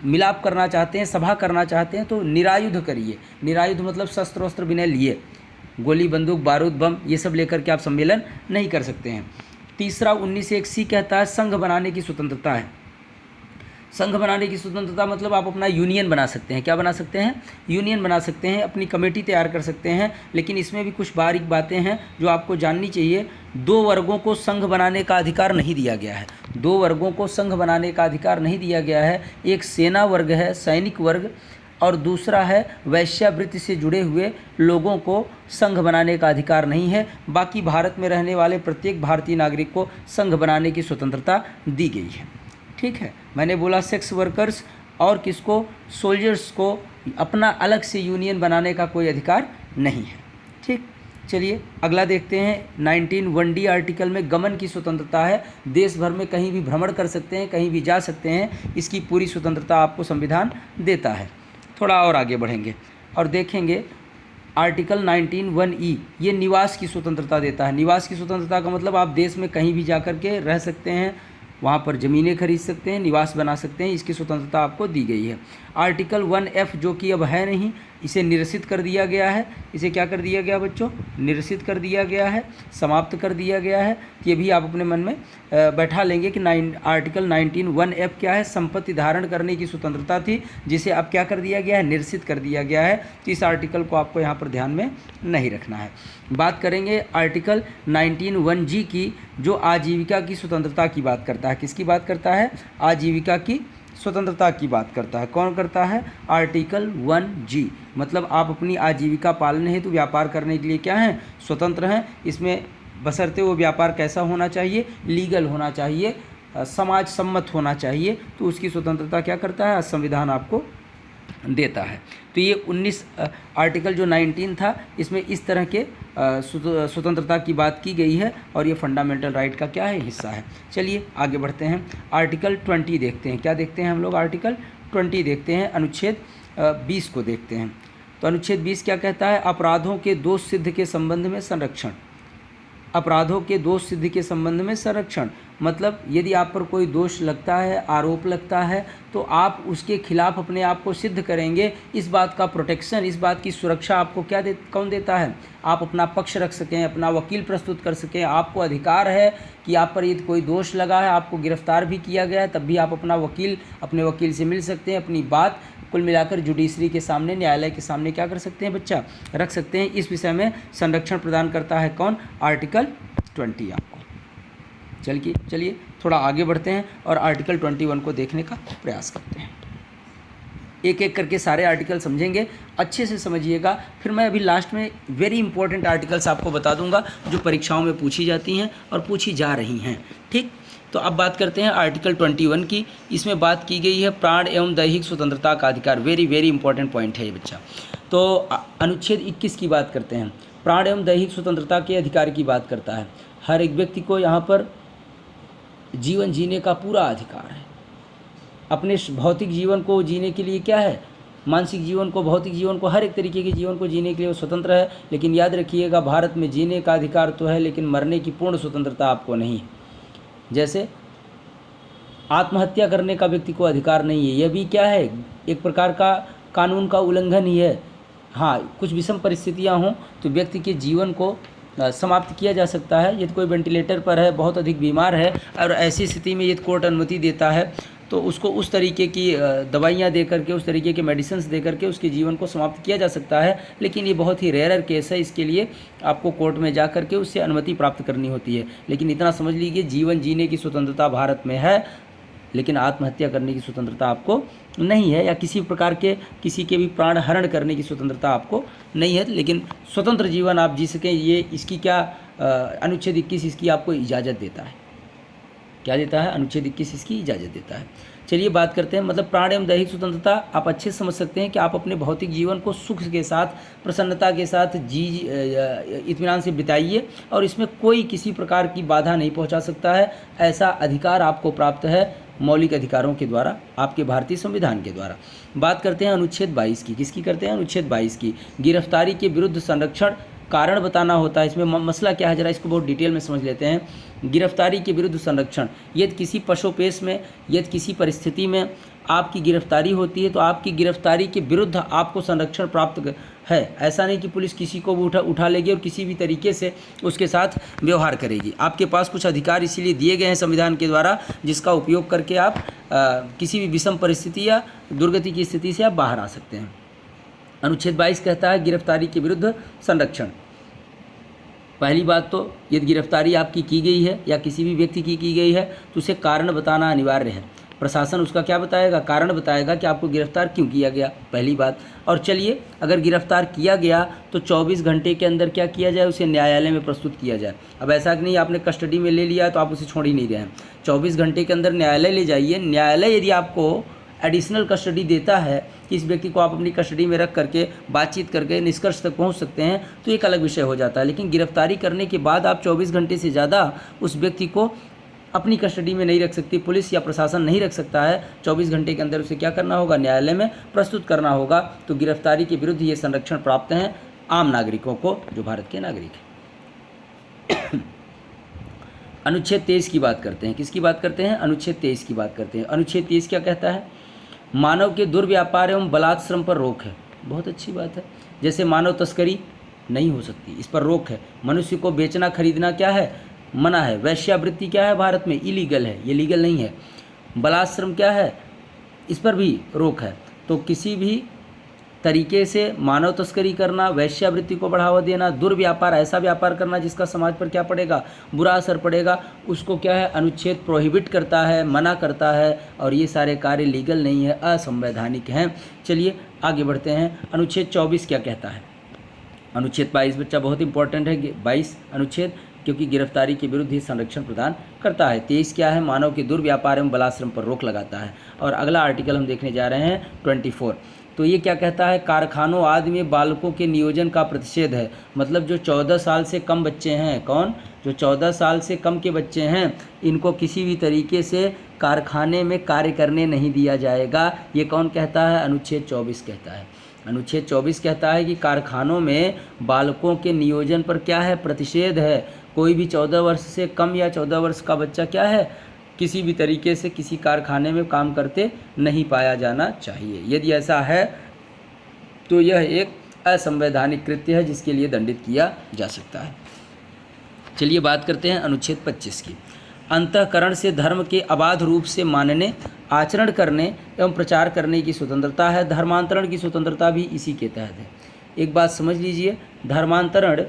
मिलाप करना चाहते हैं, सभा करना चाहते हैं, तो निरायुध करिए। निरायुध मतलब शस्त्र वस्त्र बिना लिए, गोली बंदूक बारूद बम ये सब लेकर के आप सम्मेलन नहीं कर सकते हैं। तीसरा 1901 कहता है संघ बनाने की स्वतंत्रता है। संघ बनाने की स्वतंत्रता मतलब आप अपना यूनियन बना सकते हैं। क्या बना सकते हैं? यूनियन बना सकते हैं, अपनी कमेटी तैयार कर सकते हैं। लेकिन इसमें भी कुछ बारीक बातें हैं जो आपको जाननी चाहिए। 2 वर्गों को संघ बनाने का अधिकार नहीं दिया गया है। 2 वर्गों को संघ बनाने का अधिकार नहीं दिया गया है। एक सेना वर्ग है, सैनिक वर्ग, और दूसरा है वैश्यावृत्ति से जुड़े हुए लोगों को संघ बनाने का अधिकार नहीं है। बाकी भारत में रहने वाले प्रत्येक भारतीय नागरिक को संघ बनाने की स्वतंत्रता दी गई है। ठीक है, मैंने बोला सेक्स वर्कर्स और किसको, सोल्जर्स को अपना अलग से यूनियन बनाने का कोई अधिकार नहीं है। ठीक, चलिए अगला देखते हैं। 19(1)D आर्टिकल में गमन की स्वतंत्रता है। देश भर में कहीं भी भ्रमण कर सकते हैं, कहीं भी जा सकते हैं, इसकी पूरी स्वतंत्रता आपको संविधान देता है। थोड़ा और आगे बढ़ेंगे और देखेंगे आर्टिकल 19(1)E ये निवास की स्वतंत्रता देता है। निवास की स्वतंत्रता का मतलब आप देश में कहीं भी जाकर के रह सकते हैं, वहाँ पर ज़मीनें खरीद सकते हैं, निवास बना सकते हैं, इसकी स्वतंत्रता आपको दी गई है। आर्टिकल 1F जो कि अब है नहीं, इसे निरसित कर दिया गया है। इसे क्या कर दिया गया बच्चों? निरसित कर दिया गया है, समाप्त कर दिया गया है। ये भी आप अपने मन में बैठा लेंगे कि आर्टिकल 19(1F क्या है? संपत्ति धारण करने की स्वतंत्रता थी, जिसे अब क्या कर दिया गया है? निरसित कर दिया गया है। तो इस आर्टिकल को आपको यहाँ पर ध्यान में नहीं रखना है। बात करेंगे आर्टिकल 19(1G की, जो आजीविका की स्वतंत्रता की बात करता है। किसकी बात करता है? आजीविका की स्वतंत्रता की बात करता है। कौन करता है? आर्टिकल 1G मतलब आप अपनी आजीविका पालने हेतु व्यापार करने के लिए क्या हैं? स्वतंत्र हैं। इसमें बशर्ते वो व्यापार कैसा होना चाहिए? लीगल होना चाहिए, समाज सम्मत होना चाहिए। तो उसकी स्वतंत्रता क्या करता है? संविधान आपको देता है। तो ये 19 आर्टिकल जो 19 था, इसमें इस तरह के स्वतंत्रता की बात की गई है और ये फंडामेंटल राइट का क्या है? हिस्सा है। चलिए आगे बढ़ते हैं। आर्टिकल 20 देखते हैं। क्या देखते हैं हम लोग? आर्टिकल 20 देखते हैं। अनुच्छेद 20 को देखते हैं। तो अनुच्छेद 20 क्या कहता है? अपराधों के दोष सिद्ध के संबंध में संरक्षण। अपराधों के दोष सिद्धि के संबंध में संरक्षण मतलब यदि आप पर कोई दोष लगता है, आरोप लगता है, तो आप उसके खिलाफ अपने आप को सिद्ध करेंगे। इस बात का प्रोटेक्शन, इस बात की सुरक्षा आपको कौन देता है? आप अपना पक्ष रख सकें, अपना वकील प्रस्तुत कर सकें। आपको अधिकार है कि आप पर यदि कोई दोष लगा है, आपको गिरफ्तार भी किया गया है, तब भी आप अपने वकील से मिल सकते हैं, अपनी बात कुल मिलाकर जुडिशरी के सामने, न्यायालय के सामने क्या कर सकते हैं बच्चा? रख सकते हैं। इस विषय में संरक्षण प्रदान करता है कौन? आर्टिकल 20 आपको। चलिए थोड़ा आगे बढ़ते हैं और आर्टिकल 21 को देखने का प्रयास करते हैं। एक एक करके सारे आर्टिकल समझेंगे, अच्छे से समझिएगा। फिर मैं अभी लास्ट में वेरी इंपॉर्टेंट आर्टिकल्स आपको बता दूंगा जो परीक्षाओं में पूछी जाती हैं और पूछी जा रही हैं। ठीक, तो अब बात करते हैं आर्टिकल 21 की। इसमें बात की गई है प्राण एवं दैहिक स्वतंत्रता का अधिकार। वेरी वेरी इंपॉर्टेंट पॉइंट है ये बच्चा। तो अनुच्छेद 21 की बात करते हैं। प्राण एवं दैहिक स्वतंत्रता के अधिकार की बात करता है। हर एक व्यक्ति को यहाँ पर जीवन जीने का पूरा अधिकार है। अपने भौतिक जीवन को जीने के लिए क्या है? मानसिक जीवन को, भौतिक जीवन को, हर एक तरीके के जीवन को जीने के लिए वो स्वतंत्र है। लेकिन याद रखिएगा, भारत में जीने का अधिकार तो है, लेकिन मरने की पूर्ण स्वतंत्रता आपको नहीं है। जैसे आत्महत्या करने का व्यक्ति को अधिकार नहीं है। यह भी क्या है? एक प्रकार का कानून का उल्लंघन ही है। हाँ, कुछ विषम परिस्थितियाँ हों तो व्यक्ति के जीवन को समाप्त किया जा सकता है। यदि कोई वेंटिलेटर पर है, बहुत अधिक बीमार है, और ऐसी स्थिति में यदि कोर्ट अनुमति देता है तो उसको उस तरीके की दवाइयाँ दे करके, उस तरीके के मेडिसिन्स दे करके उसके जीवन को समाप्त किया जा सकता है। लेकिन ये बहुत ही रेयर केस है। इसके लिए आपको कोर्ट में जा करके उससे अनुमति प्राप्त करनी होती है। लेकिन इतना समझ लीजिए, जीवन जीने की स्वतंत्रता भारत में है, लेकिन आत्महत्या करने की स्वतंत्रता आपको नहीं है, या किसी प्रकार के किसी के भी प्राण हरण करने की स्वतंत्रता आपको नहीं है। लेकिन स्वतंत्र जीवन आप जी सकें, ये इसकी क्या अनुच्छेद 21 इसकी आपको इजाज़त देता है। क्या देता है? अनुच्छेद 21 इसकी इजाज़त देता है। चलिए बात करते हैं। मतलब प्राण एवं दैहिक स्वतंत्रता आप अच्छे से समझ सकते हैं कि आप अपने भौतिक जीवन को सुख के साथ, प्रसन्नता के साथ इत्मीनान से बिताइए, और इसमें कोई किसी प्रकार की बाधा नहीं पहुंचा सकता है। ऐसा अधिकार आपको प्राप्त है मौलिक अधिकारों के द्वारा, आपके भारतीय संविधान के द्वारा। बात करते हैं अनुच्छेद 22 की। किसकी करते हैं? अनुच्छेद 22 की। गिरफ्तारी के विरुद्ध संरक्षण, कारण बताना होता है। इसमें मसला क्या है, जरा इसको बहुत डिटेल में समझ लेते हैं। गिरफ्तारी के विरुद्ध संरक्षण, यदि किसी पशुपेश में, यदि किसी परिस्थिति में आपकी गिरफ्तारी होती है तो आपकी गिरफ्तारी के विरुद्ध आपको संरक्षण प्राप्त है। ऐसा नहीं कि पुलिस किसी को भी उठा लेगी और किसी भी तरीके से उसके साथ व्यवहार करेगी। आपके पास कुछ अधिकार इसीलिए दिए गए हैं संविधान के द्वारा, जिसका उपयोग करके आप किसी भी विषम परिस्थिति या दुर्गति की स्थिति से आप बाहर आ सकते हैं। अनुच्छेद 22 कहता है गिरफ्तारी के विरुद्ध संरक्षण। पहली बात तो यदि गिरफ्तारी आपकी की गई है या किसी भी व्यक्ति की गई है तो उसे कारण बताना अनिवार्य है। प्रशासन उसका क्या बताएगा? कारण बताएगा कि आपको गिरफ्तार क्यों किया गया, पहली बात। और चलिए, अगर गिरफ्तार किया गया तो 24 घंटे के अंदर क्या किया जाए? उसे न्यायालय में प्रस्तुत किया जाए। अब ऐसा कि नहीं आपने कस्टडी में ले लिया तो आप उसे छोड़ ही नहीं रहे हैं, 24 घंटे के अंदर न्यायालय ले जाइए। न्यायालय यदि आपको एडिशनल कस्टडी देता है कि इस व्यक्ति को आप अपनी कस्टडी में रख करके बातचीत करके निष्कर्ष तक पहुंच सकते हैं, तो एक अलग विषय हो जाता है। लेकिन गिरफ्तारी करने के बाद आप 24 घंटे से ज़्यादा उस व्यक्ति को अपनी कस्टडी में नहीं रख सकती, पुलिस या प्रशासन नहीं रख सकता है। 24 घंटे के अंदर उसे क्या करना होगा? न्यायालय में प्रस्तुत करना होगा। तो गिरफ्तारी के विरुद्ध ये संरक्षण प्राप्त हैं आम नागरिकों को, जो भारत के नागरिक हैं। अनुच्छेद 23 की बात करते हैं। किसकी बात करते हैं? अनुच्छेद 23 की बात करते हैं। अनुच्छेद 23 क्या कहता है? मानव के दुर्व्यापार एवं बलात्श्रम पर रोक है। बहुत अच्छी बात है। जैसे मानव तस्करी नहीं हो सकती, इस पर रोक है। मनुष्य को बेचना खरीदना क्या है? मना है। वैश्यावृत्ति क्या है? भारत में इलीगल है, ये लीगल नहीं है। बलात्श्रम क्या है? इस पर भी रोक है। तो किसी भी तरीके से मानव तस्करी करना, वैश्यावृत्ति को बढ़ावा देना, दुर्व्यापार, ऐसा व्यापार करना जिसका समाज पर क्या पड़ेगा? बुरा असर पड़ेगा, उसको क्या है? अनुच्छेद प्रोहिबिट करता है, मना करता है। और ये सारे कार्य लीगल नहीं है, असंवैधानिक हैं। चलिए आगे बढ़ते हैं। अनुच्छेद 24 क्या कहता है? अनुच्छेद 22 बच्चा बहुत इंपॉर्टेंट है, 22 अनुच्छेद, क्योंकि गिरफ्तारी के विरुद्ध ही संरक्षण प्रदान करता है। 23 क्या है? मानव के दुर्व्यापार एवं बलात्श्रम पर रोक लगाता है। और अगला आर्टिकल हम देखने जा रहे हैं 24। तो ये क्या कहता है? कारखानों आदि में बालकों के नियोजन का प्रतिषेध है। मतलब जो 14 साल से कम बच्चे हैं, कौन? जो 14 साल से कम के बच्चे हैं, इनको किसी भी तरीके से कारखाने में कार्य करने नहीं दिया जाएगा। ये कौन कहता है? अनुच्छेद 24 कहता है। अनुच्छेद 24 कहता है कि कारखानों में बालकों के नियोजन पर क्या है? प्रतिषेध है। कोई भी 14 वर्ष से कम या 14 वर्ष का बच्चा क्या है? किसी भी तरीके से किसी कारखाने में काम करते नहीं पाया जाना चाहिए। यदि ऐसा है तो यह एक असंवैधानिक कृत्य है जिसके लिए दंडित किया जा सकता है। चलिए बात करते हैं अनुच्छेद 25 की। अंतःकरण से धर्म के अबाध रूप से मानने, आचरण करने एवं प्रचार करने की स्वतंत्रता है। धर्मांतरण की स्वतंत्रता भी इसी के तहत है। एक बात समझ लीजिए, धर्मांतरण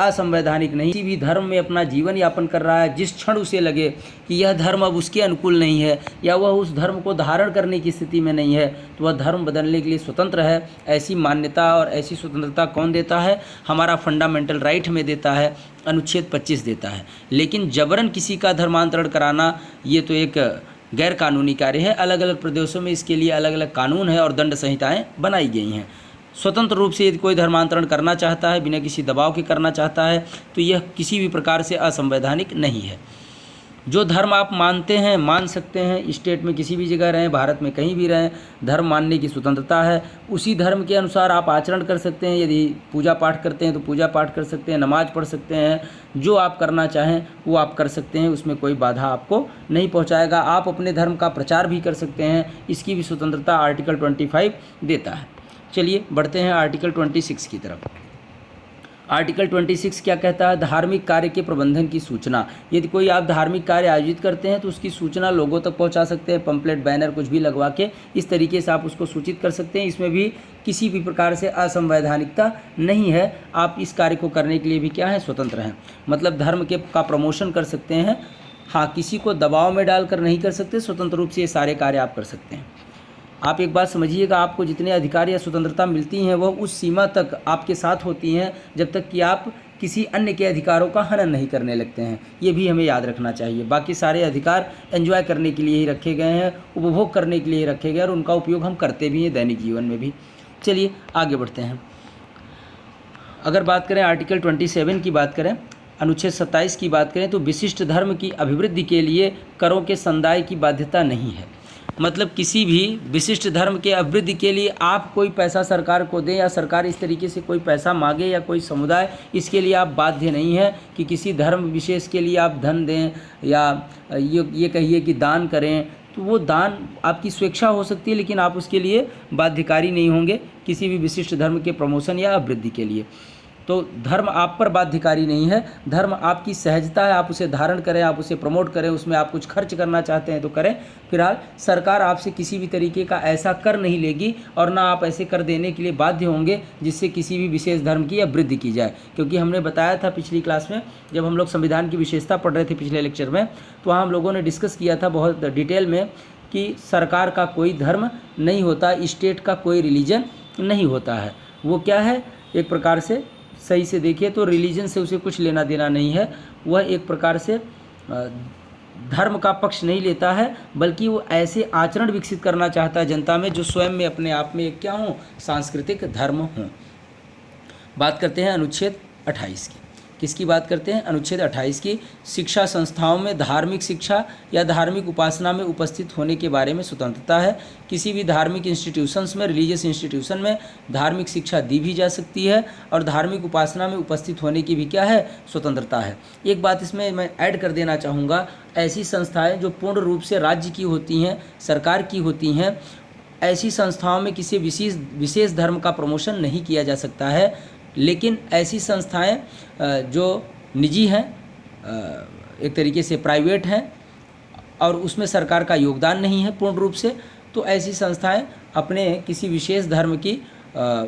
असंवैधानिक नहीं। किसी भी धर्म में अपना जीवन यापन कर रहा है, जिस क्षण उसे लगे कि यह धर्म अब उसके अनुकूल नहीं है या वह उस धर्म को धारण करने की स्थिति में नहीं है, तो वह धर्म बदलने के लिए स्वतंत्र है। ऐसी मान्यता और ऐसी स्वतंत्रता कौन देता है? हमारा फंडामेंटल राइट हमें देता है, अनुच्छेद 25 देता है। लेकिन जबरन किसी का धर्मांतरण कराना ये तो एक गैर कानूनी कार्य है। अलग अलग प्रदेशों में इसके लिए अलग अलग कानून है और दंड संहिताएँ बनाई गई हैं। स्वतंत्र रूप से यदि कोई धर्मांतरण करना चाहता है, बिना किसी दबाव के करना चाहता है, तो यह किसी भी प्रकार से असंवैधानिक नहीं है। जो धर्म आप मानते हैं मान सकते हैं, स्टेट में किसी भी जगह रहें, भारत में कहीं भी रहें, धर्म मानने की स्वतंत्रता है। उसी धर्म के अनुसार आप आचरण कर सकते हैं। यदि पूजा पाठ करते हैं तो पूजा पाठ कर सकते हैं, नमाज पढ़ सकते हैं, जो आप करना चाहें वो आप कर सकते हैं, उसमें कोई बाधा आपको नहीं पहुंचाएगा। आप अपने धर्म का प्रचार भी कर सकते हैं, इसकी भी स्वतंत्रता आर्टिकल 25 देता है। चलिए बढ़ते हैं आर्टिकल 26 की तरफ। आर्टिकल 26 क्या कहता है? धार्मिक कार्य के प्रबंधन की सूचना। यदि कोई आप धार्मिक कार्य आयोजित करते हैं तो उसकी सूचना लोगों तक पहुंचा सकते हैं, पंपलेट, बैनर कुछ भी लगवा के इस तरीके से आप उसको सूचित कर सकते हैं। इसमें भी किसी भी प्रकार से असंवैधानिकता नहीं है। आप इस कार्य को करने के लिए भी क्या है? स्वतंत्र हैं। मतलब धर्म का प्रमोशन कर सकते हैं। हाँ, किसी को दबाव में डालकर नहीं कर सकते, स्वतंत्र रूप से ये सारे कार्य आप कर सकते हैं। आप एक बात समझिएगा, आपको जितने अधिकार या स्वतंत्रता मिलती हैं वह उस सीमा तक आपके साथ होती हैं जब तक कि आप किसी अन्य के अधिकारों का हनन नहीं करने लगते हैं। ये भी हमें याद रखना चाहिए। बाकी सारे अधिकार एंजॉय करने के लिए ही रखे गए हैं, उपभोग करने के लिए रखे गए और उनका उपयोग हम करते भी हैं दैनिक जीवन में भी। चलिए आगे बढ़ते हैं। अगर बात करें आर्टिकल 27 की बात करें, अनुच्छेद 27 की बात करें, तो विशिष्ट धर्म की अभिवृद्धि के लिए करों के संदाय की बाध्यता नहीं है। मतलब किसी भी विशिष्ट धर्म के अभिवृद्धि के लिए आप कोई पैसा सरकार को दें या सरकार इस तरीके से कोई पैसा मांगे या कोई समुदाय, इसके लिए आप बाध्य नहीं है कि किसी धर्म विशेष के लिए आप धन दें या ये कहिए कि दान करें। तो वो दान आपकी स्वेच्छा हो सकती है, लेकिन आप उसके लिए बाध्यकारी नहीं होंगे किसी भी विशिष्ट धर्म के प्रमोशन या अभिवृद्धि के लिए। तो धर्म आप पर बाध्यकारी नहीं है, धर्म आपकी सहजता है, आप उसे धारण करें, आप उसे प्रमोट करें, उसमें आप कुछ खर्च करना चाहते हैं तो करें। फिलहाल सरकार आपसे किसी भी तरीके का ऐसा कर नहीं लेगी और ना आप ऐसे कर देने के लिए बाध्य होंगे जिससे किसी भी विशेष धर्म की अभिवृद्धि की जाए। क्योंकि हमने बताया था पिछली क्लास में, जब हम लोग संविधान की विशेषता पढ़ रहे थे पिछले लेक्चर में, तो वहाँ हम लोगों ने डिस्कस किया था बहुत डिटेल में कि सरकार का कोई धर्म नहीं होता, स्टेट का कोई रिलीजन नहीं होता है। वो क्या है, एक प्रकार से सही से देखिए तो रिलीजन से उसे कुछ लेना देना नहीं है। वह एक प्रकार से धर्म का पक्ष नहीं लेता है, बल्कि वो ऐसे आचरण विकसित करना चाहता है जनता में जो स्वयं में अपने आप में एक क्या हों, सांस्कृतिक धर्म हों। बात करते हैं अनुच्छेद 28 की। किसकी बात करते हैं? अनुच्छेद 28 की। शिक्षा संस्थाओं में धार्मिक शिक्षा या धार्मिक उपासना में उपस्थित होने के बारे में स्वतंत्रता है। किसी भी धार्मिक इंस्टीट्यूशंस में, रिलीजियस इंस्टीट्यूशन में धार्मिक शिक्षा दी भी जा सकती है और धार्मिक उपासना में उपस्थित होने की भी क्या है, स्वतंत्रता है। एक बात इसमें मैं ऐड कर देना चाहूँगा, ऐसी संस्थाएँ जो पूर्ण रूप से राज्य की होती हैं, सरकार की होती हैं, ऐसी संस्थाओं में किसी विशेष धर्म का प्रमोशन नहीं किया जा सकता है। लेकिन ऐसी संस्थाएं जो निजी हैं, एक तरीके से प्राइवेट हैं और उसमें सरकार का योगदान नहीं है पूर्ण रूप से, तो ऐसी संस्थाएं अपने किसी विशेष धर्म की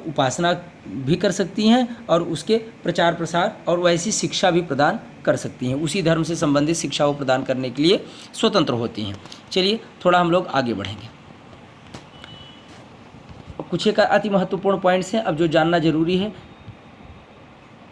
उपासना भी कर सकती हैं और उसके प्रचार प्रसार और वैसी शिक्षा भी प्रदान कर सकती हैं। उसी धर्म से संबंधित शिक्षा वो प्रदान करने के लिए स्वतंत्र होती हैं। चलिए थोड़ा हम लोग आगे बढ़ेंगे। कुछ एक अति महत्वपूर्ण पॉइंट्स हैं अब जो जानना जरूरी है।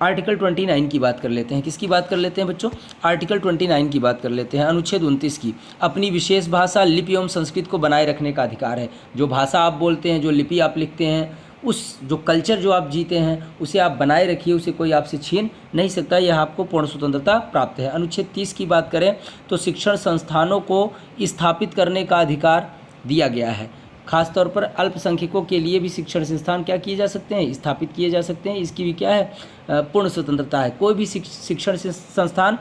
आर्टिकल 29 की बात कर लेते हैं। किसकी बात कर लेते हैं बच्चों? आर्टिकल 29 की बात कर लेते हैं। अनुच्छेद 29 की। अपनी विशेष भाषा, लिपि एवं संस्कृति को बनाए रखने का अधिकार है। जो भाषा आप बोलते हैं, जो लिपि आप लिखते हैं, उस जो कल्चर जो आप जीते हैं उसे आप बनाए रखिए, उसे कोई आपसे छीन नहीं सकता, यह आपको पूर्ण स्वतंत्रता प्राप्त है। अनुच्छेद 30 की बात करें तो शिक्षण संस्थानों को स्थापित करने का अधिकार दिया गया है। खासतौर पर अल्पसंख्यकों के लिए भी शिक्षण संस्थान क्या किए जा सकते हैं, स्थापित किए जा सकते हैं। इसकी भी क्या है, पूर्ण स्वतंत्रता है। कोई भी शिक्षण संस्थान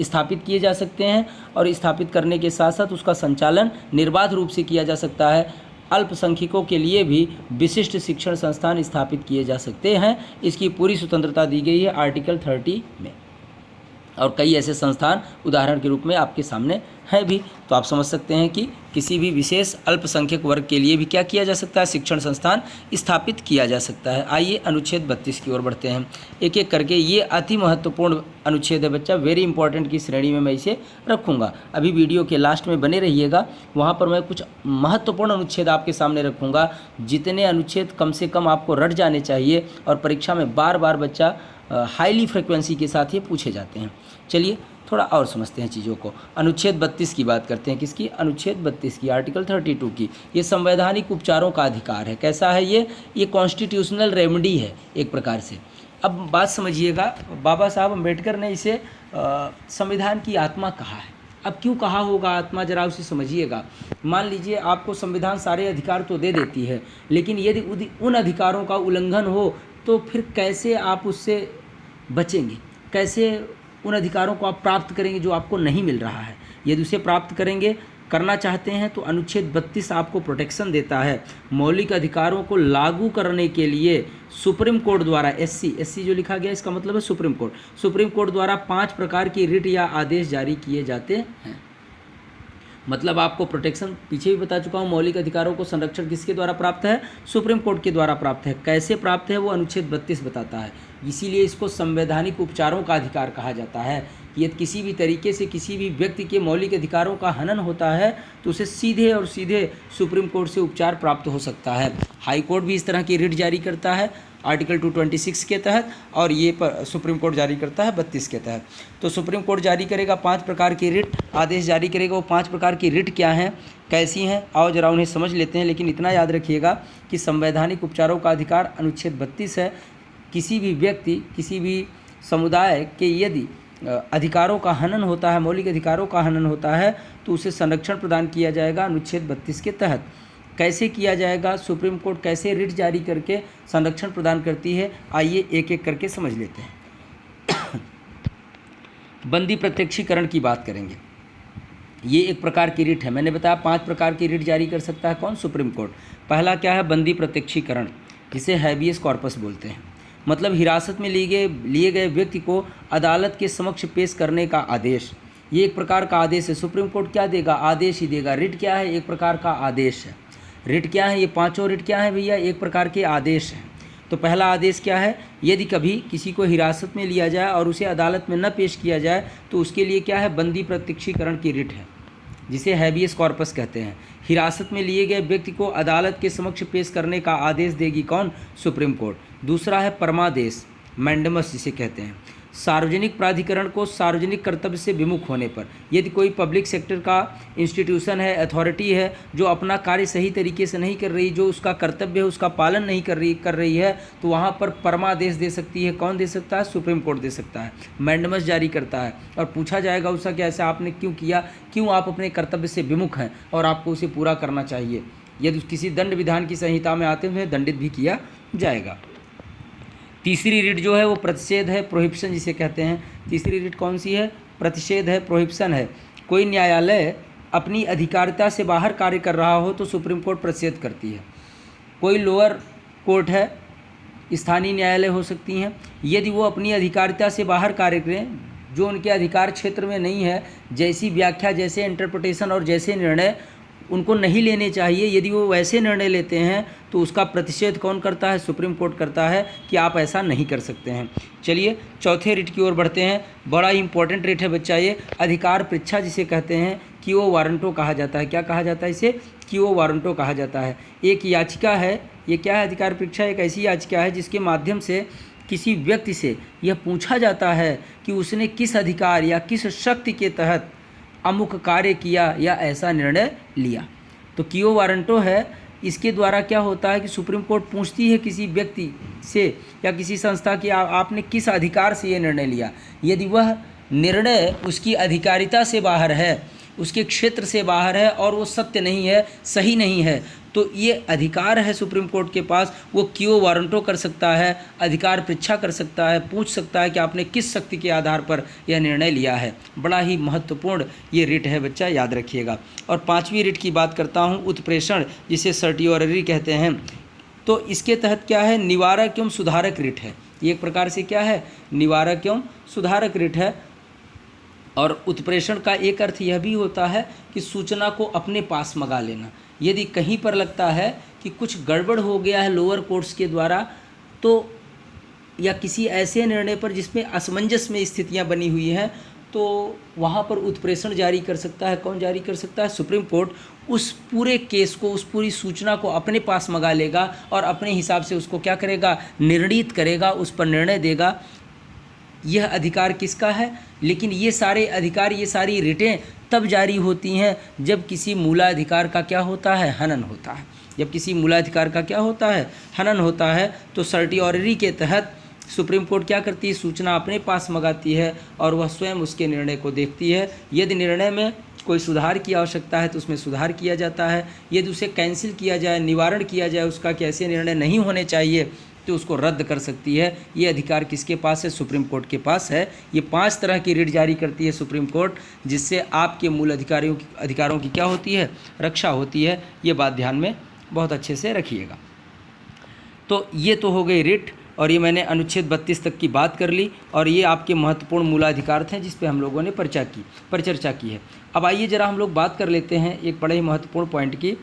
स्थापित किए जा सकते हैं और स्थापित करने के साथ साथ उसका संचालन निर्बाध रूप से किया जा सकता है। अल्पसंख्यकों के लिए भी विशिष्ट शिक्षण संस्थान स्थापित किए जा सकते हैं। इसकी पूरी स्वतंत्रता दी गई है आर्टिकल 30 में। और कई ऐसे संस्थान उदाहरण के रूप में आपके सामने हैं भी, तो आप समझ सकते हैं कि किसी भी विशेष अल्पसंख्यक वर्ग के लिए भी क्या किया जा सकता है, शिक्षण संस्थान स्थापित किया जा सकता है। आइए अनुच्छेद 32 की ओर बढ़ते हैं एक एक करके। ये अति महत्वपूर्ण अनुच्छेद है बच्चा, वेरी इंपॉर्टेंट की श्रेणी में मैं इसे रखूँगा। अभी वीडियो के लास्ट में बने रहिएगा, वहाँ पर मैं कुछ महत्वपूर्ण अनुच्छेद आपके सामने रखूँगा। जितने अनुच्छेद कम से कम आपको रट जाने चाहिए और परीक्षा में बार बार बच्चा हाईली फ्रिक्वेंसी के साथ ये पूछे जाते हैं। चलिए थोड़ा और समझते हैं चीज़ों को। अनुच्छेद 32 की बात करते हैं। किसकी? अनुच्छेद 32 की, आर्टिकल 32 की। ये संवैधानिक उपचारों का अधिकार है। कैसा है ये कॉन्स्टिट्यूशनल रेमेडी है एक प्रकार से। अब बात समझिएगा, बाबा साहब अम्बेडकर ने इसे संविधान की आत्मा कहा है। अब क्यों कहा होगा आत्मा, जरा उसे समझिएगा। मान लीजिए आपको संविधान सारे अधिकार तो दे देती है, लेकिन यदि उन अधिकारों का उल्लंघन हो तो फिर कैसे आप उससे बचेंगे, कैसे उन अधिकारों को आप प्राप्त करेंगे जो आपको नहीं मिल रहा है। यदि उसे प्राप्त करना चाहते हैं तो अनुच्छेद 32 आपको प्रोटेक्शन देता है। मौलिक अधिकारों को लागू करने के लिए सुप्रीम कोर्ट द्वारा, एससी जो लिखा गया इसका मतलब है सुप्रीम कोर्ट द्वारा 5 प्रकार की रिट या आदेश जारी किए जाते हैं। मतलब आपको प्रोटेक्शन पीछे भी बता चुका हूँ। मौलिक अधिकारों को संरक्षण किसके द्वारा प्राप्त है? सुप्रीम कोर्ट के द्वारा प्राप्त है। कैसे प्राप्त है वो अनुच्छेद 32 बताता है। इसीलिए इसको संवैधानिक उपचारों का अधिकार कहा जाता है। यदि किसी भी तरीके से किसी भी व्यक्ति के मौलिक अधिकारों का हनन होता है तो उसे सीधे और सीधे सुप्रीम कोर्ट से उपचार प्राप्त हो सकता है। हाई कोर्ट भी इस तरह की रिट जारी करता है आर्टिकल 226 के तहत, और ये सुप्रीम कोर्ट जारी करता है 32 के तहत। तो सुप्रीम कोर्ट जारी करेगा 5 प्रकार की रिट, आदेश जारी करेगा। वो 5 प्रकार की रिट क्या हैं, कैसी हैं, आओ जरा उन्हें समझ लेते हैं। लेकिन इतना याद रखिएगा कि संवैधानिक उपचारों का अधिकार अनुच्छेद 32 है। किसी भी व्यक्ति, किसी भी समुदाय के यदि अधिकारों का हनन होता है, मौलिक अधिकारों का हनन होता है, तो उसे संरक्षण प्रदान किया जाएगा अनुच्छेद 32 के तहत। कैसे किया जाएगा, सुप्रीम कोर्ट कैसे रिट जारी करके संरक्षण प्रदान करती है, आइए एक एक करके समझ लेते हैं। बंदी प्रत्यक्षीकरण की बात करेंगे। ये एक प्रकार की रिट है। मैंने बताया 5 प्रकार की रिट जारी कर सकता है कौन? Supreme court. पहला क्या है? बंदी प्रत्यक्षीकरण, जिसे हैबियस कॉर्पस बोलते हैं, मतलब हिरासत में लिए गए व्यक्ति को अदालत के समक्ष पेश करने का आदेश। ये एक प्रकार का आदेश है। सुप्रीम कोर्ट क्या देगा? आदेश ही देगा। रिट क्या है? एक प्रकार का आदेश है। रिट क्या है? ये पांचों रिट क्या है भैया? एक प्रकार के आदेश हैं। तो पहला आदेश क्या है? यदि कभी किसी को हिरासत में लिया जाए और उसे अदालत में न पेश किया जाए तो उसके लिए क्या है? बंदी प्रत्यक्षीकरण की रिट है, जिसे हैबियस कॉर्पस कहते हैं। हिरासत में लिए गए व्यक्ति को अदालत के समक्ष पेश करने का आदेश देगी कौन? Supreme court. दूसरा है परमादेश, मैंडेमस जिसे कहते हैं। सार्वजनिक प्राधिकरण को सार्वजनिक कर्तव्य से विमुख होने पर, यदि कोई पब्लिक सेक्टर का इंस्टीट्यूशन है, अथॉरिटी है, जो अपना कार्य सही तरीके से नहीं कर रही, जो उसका कर्तव्य है उसका पालन नहीं कर रही है, तो वहाँ पर परमादेश दे सकती है। कौन दे सकता है? सुप्रीम कोर्ट दे सकता है। मैंडेमस जारी करता है और पूछा जाएगा उसका कि ऐसा आपने क्यों किया, क्यों आप अपने कर्तव्य से विमुख हैं और आपको उसे पूरा करना चाहिए। यदि किसी दंड विधान की संहिता में आते हुए दंडित भी किया जाएगा। तीसरी रिट जो है वो प्रतिषेध है, प्रोहिबिशन जिसे कहते हैं। तीसरी रिट कौन सी है? प्रतिषेध है, प्रोहिबिशन है। कोई न्यायालय अपनी अधिकारिता से बाहर कार्य कर रहा हो तो सुप्रीम कोर्ट प्रतिषेध करती है। कोई लोअर कोर्ट है, स्थानीय न्यायालय हो सकती हैं, यदि वो अपनी अधिकारिता से बाहर कार्य करें, जो उनके अधिकार क्षेत्र में नहीं है, जैसी व्याख्या, जैसे इंटरप्रिटेशन और जैसे निर्णय उनको नहीं लेने चाहिए, यदि वो वैसे निर्णय लेते हैं तो उसका प्रतिषेध कौन करता है? सुप्रीम कोर्ट करता है कि आप ऐसा नहीं कर सकते हैं। चलिए चौथे रिट की ओर बढ़ते हैं। बड़ा ही इंपॉर्टेंट रिट है बच्चा ये, अधिकार परीक्षा जिसे कहते हैं, क्यो वारंटो कहा जाता है। क्या कहा जाता है इसे? क्यो वारंटो कहा जाता है। एक याचिका है, ये क्या है? अधिकार परीक्षा एक ऐसी याचिका है जिसके माध्यम से किसी व्यक्ति से यह पूछा जाता है कि उसने किस अधिकार या किस शक्ति के तहत अमुक कार्य किया या ऐसा निर्णय लिया। तो क्यो वारंटो है, इसके द्वारा क्या होता है कि सुप्रीम कोर्ट पूछती है किसी व्यक्ति से या किसी संस्था की आपने किस अधिकार से ये निर्णय लिया। यदि वह निर्णय उसकी अधिकारिता से बाहर है, उसके क्षेत्र से बाहर है और वो सत्य नहीं है, सही नहीं है, तो ये अधिकार है सुप्रीम कोर्ट के पास, वो क्यो वारंटो कर सकता है, अधिकार परीक्षा कर सकता है, पूछ सकता है कि आपने किस शक्ति के आधार पर यह निर्णय लिया है। बड़ा ही महत्वपूर्ण ये रिट है बच्चा, याद रखिएगा। और पांचवी रिट की बात करता हूँ, उत्प्रेषण जिसे सर्टियोररी कहते हैं। तो इसके तहत क्या है? निवारक एवं सुधारक रिट है। ये एक प्रकार से क्या है? निवारक एवं सुधारक रिट है। और उत्प्रेषण का एक अर्थ यह भी होता है कि सूचना को अपने पास मंगा लेना। यदि कहीं पर लगता है कि कुछ गड़बड़ हो गया है लोअर कोर्ट्स के द्वारा, तो या किसी ऐसे निर्णय पर जिसमें असमंजस में स्थितियां बनी हुई हैं, तो वहाँ पर उत्प्रेषण जारी कर सकता है। कौन जारी कर सकता है? Supreme court. उस पूरे केस को, उस पूरी सूचना को अपने पास मंगा लेगा और अपने हिसाब से उसको क्या करेगा? निर्णित करेगा, उस पर निर्णय देगा। यह अधिकार किसका है? लेकिन ये सारे अधिकार, ये सारी रिटें तब जारी होती हैं जब किसी मूलाधिकार का क्या होता है? हनन होता है। जब किसी मूलाधिकार का क्या होता है? हनन होता है। तो सर्टियोररी के तहत सुप्रीम कोर्ट क्या करती है? सूचना अपने पास मंगाती है और वह स्वयं उसके निर्णय को देखती है। यदि निर्णय में कोई सुधार की आवश्यकता है तो उसमें सुधार किया जाता है। यदि उसे कैंसिल किया जाए, निवारण किया जाए उसका कि ऐसे निर्णय नहीं होने चाहिए, तो उसको रद्द कर सकती है। ये अधिकार किसके पास है? सुप्रीम कोर्ट के पास है। ये 5 तरह की रिट जारी करती है सुप्रीम कोर्ट, जिससे आपके मूल अधिकारों की क्या होती है? रक्षा होती है। ये बात ध्यान में बहुत अच्छे से रखिएगा। तो ये तो हो गई रिट, और ये मैंने अनुच्छेद 32 तक की बात कर ली, और ये आपके महत्वपूर्ण मूलाधिकार थे जिस पे हम लोगों ने परिचर्चा की है। अब आइए ज़रा हम लोग बात कर लेते हैं एक बड़े ही महत्वपूर्ण पॉइंट की।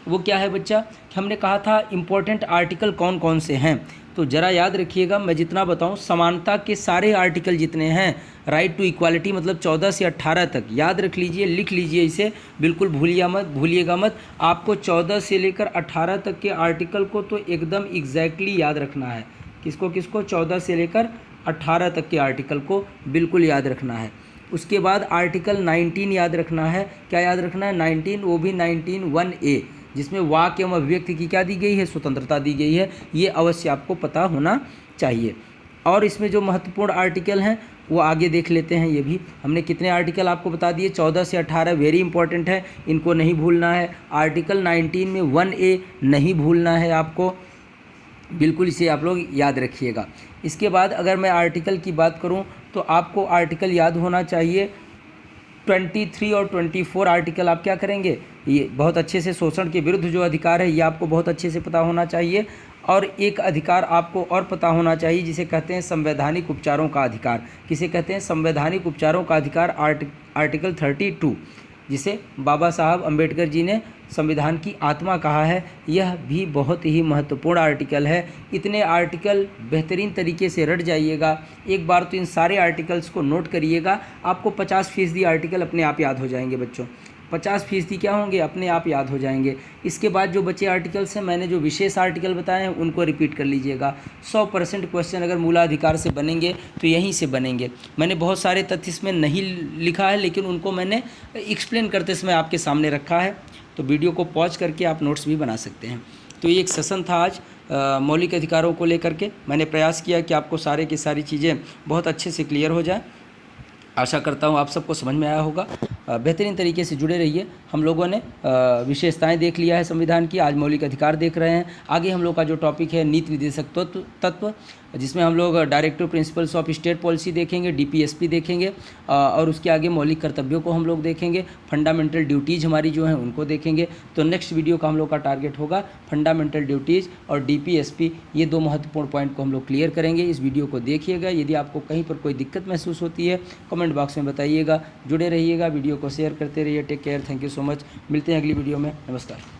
वो क्या है बच्चा? कि हमने कहा था इम्पोर्टेंट आर्टिकल कौन कौन से हैं। तो ज़रा याद रखिएगा, मैं जितना बताऊं, समानता के सारे आर्टिकल जितने हैं, राइट टू इक्वालिटी मतलब 14 से 18 तक, याद रख लीजिए, लिख लीजिए इसे, बिल्कुल भूलिएगा मत। आपको 14 से लेकर 18 तक के आर्टिकल को तो एकदम एग्जैक्टली याद रखना है। किसको? 14 से लेकर 18 तक के आर्टिकल को बिल्कुल याद रखना है। उसके बाद आर्टिकल 19 याद रखना है। क्या याद रखना है? 19, वो भी 19(1)(a), जिसमें वाक्य एवं अभिव्यक्ति की क्या दी गई है? स्वतंत्रता दी गई है। ये अवश्य आपको पता होना चाहिए। और इसमें जो महत्वपूर्ण आर्टिकल हैं वो आगे देख लेते हैं। ये भी हमने कितने आर्टिकल आपको बता दिए? 14 से 18 वेरी इंपॉर्टेंट है, इनको नहीं भूलना है। आर्टिकल 19 में 1A नहीं भूलना है आपको, बिल्कुल इसे आप लोग याद रखिएगा। इसके बाद अगर मैं आर्टिकल की बात करूं तो आपको आर्टिकल याद होना चाहिए 23 और 24 आर्टिकल आप क्या करेंगे, ये बहुत अच्छे से शोषण के विरुद्ध जो अधिकार है ये आपको बहुत अच्छे से पता होना चाहिए। और एक अधिकार आपको और पता होना चाहिए जिसे कहते हैं संवैधानिक उपचारों का अधिकार। किसे कहते हैं? संवैधानिक उपचारों का अधिकार, आर्टिकल 32, जिसे बाबा साहब अम्बेडकर जी ने संविधान की आत्मा कहा है। यह भी बहुत ही महत्वपूर्ण आर्टिकल है। इतने आर्टिकल बेहतरीन तरीके से रट जाइएगा, एक बार तो इन सारे आर्टिकल्स को नोट करिएगा, आपको 50% आर्टिकल अपने आप याद हो जाएंगे बच्चों। 50% क्या होंगे? अपने आप याद हो जाएंगे। इसके बाद जो बचे आर्टिकल्स हैं, मैंने जो विशेष आर्टिकल बताए हैं उनको रिपीट कर लीजिएगा। 100% क्वेश्चन अगर मूलाधिकार से बनेंगे तो यहीं से बनेंगे। मैंने बहुत सारे तथ्य इसमें नहीं लिखा है, लेकिन उनको मैंने एक्सप्लेन करते समय आपके सामने रखा है, तो वीडियो को पॉज करके आप नोट्स भी बना सकते हैं। तो ये एक सेशन था आज मौलिक अधिकारों को लेकर के। मैंने प्रयास किया कि आपको सारे की सारी चीज़ें बहुत अच्छे से क्लियर हो जाए। आशा करता हूँ आप सबको समझ में आया होगा। बेहतरीन तरीके से जुड़े रहिए। हम लोगों ने विशेषताएं देख लिया है संविधान की, आज मौलिक अधिकार देख रहे हैं। आगे हम लोग का जो टॉपिक है नीति निर्देशक तत्व, जिसमें हम लोग directive principles of state policy देखेंगे, DPSP देखेंगे, और उसके आगे मौलिक कर्तव्यों को हम लोग देखेंगे, फंडामेंटल ड्यूटीज़ हमारी जो हैं उनको देखेंगे। तो नेक्स्ट वीडियो का हम लोग का टारगेट होगा फंडामेंटल ड्यूटीज़ और DPSP, ये 2 महत्वपूर्ण पॉइंट को हम लोग क्लियर करेंगे। इस वीडियो को देखिएगा। यदि आपको कहीं पर कोई दिक्कत महसूस होती है कमेंट बॉक्स में बताइएगा। जुड़े रहिएगा, वीडियो को शेयर करते रहिए। Take care, thank you so much. मिलते हैं अगली वीडियो में। नमस्कार।